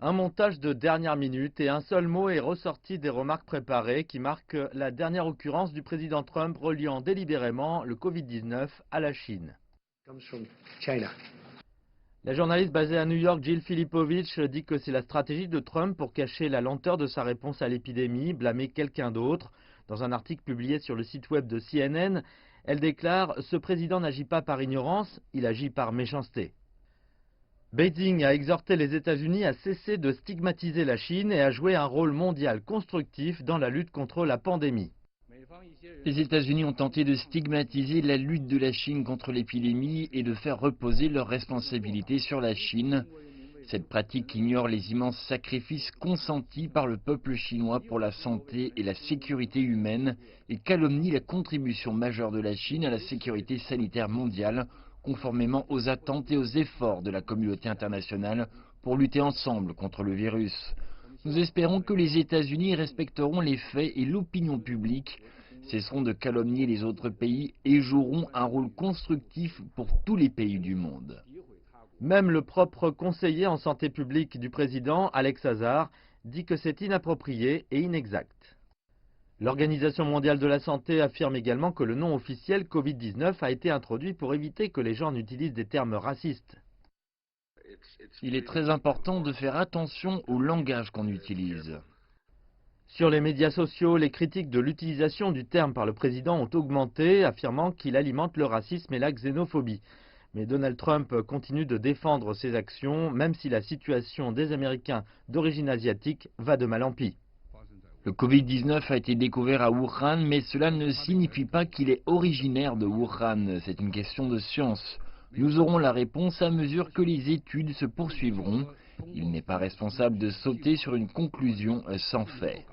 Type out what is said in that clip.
Un montage de dernière minute et un seul mot est ressorti des remarques préparées qui marquent la dernière occurrence du président Trump reliant délibérément le Covid-19 à la Chine. La journaliste basée à New York, Jill Filipovich, dit que c'est la stratégie de Trump pour cacher la lenteur de sa réponse à l'épidémie, blâmer quelqu'un d'autre. Dans un article publié sur le site web de CNN, elle déclare « Ce président n'agit pas par ignorance, il agit par méchanceté ». Beijing a exhorté les États-Unis à cesser de stigmatiser la Chine et à jouer un rôle mondial constructif dans la lutte contre la pandémie. Les États-Unis ont tenté de stigmatiser la lutte de la Chine contre l'épidémie et de faire reposer leurs responsabilités sur la Chine. Cette pratique ignore les immenses sacrifices consentis par le peuple chinois pour la santé et la sécurité humaine et calomnie la contribution majeure de la Chine à la sécurité sanitaire mondiale, conformément aux attentes et aux efforts de la communauté internationale pour lutter ensemble contre le virus. Nous espérons que les États-Unis respecteront les faits et l'opinion publique, cesseront de calomnier les autres pays et joueront un rôle constructif pour tous les pays du monde. Même le propre conseiller en santé publique du président, Alex Azar, dit que c'est inapproprié et inexact. L'Organisation mondiale de la santé affirme également que le nom officiel Covid-19 a été introduit pour éviter que les gens n'utilisent des termes racistes. Il est très important de faire attention au langage qu'on utilise. Sur les médias sociaux, les critiques de l'utilisation du terme par le président ont augmenté, affirmant qu'il alimente le racisme et la xénophobie. Mais Donald Trump continue de défendre ses actions, même si la situation des Américains d'origine asiatique va de mal en pis. Le Covid-19 a été découvert à Wuhan, mais cela ne signifie pas qu'il est originaire de Wuhan. C'est une question de science. Nous aurons la réponse à mesure que les études se poursuivront. Il n'est pas responsable de sauter sur une conclusion sans fait.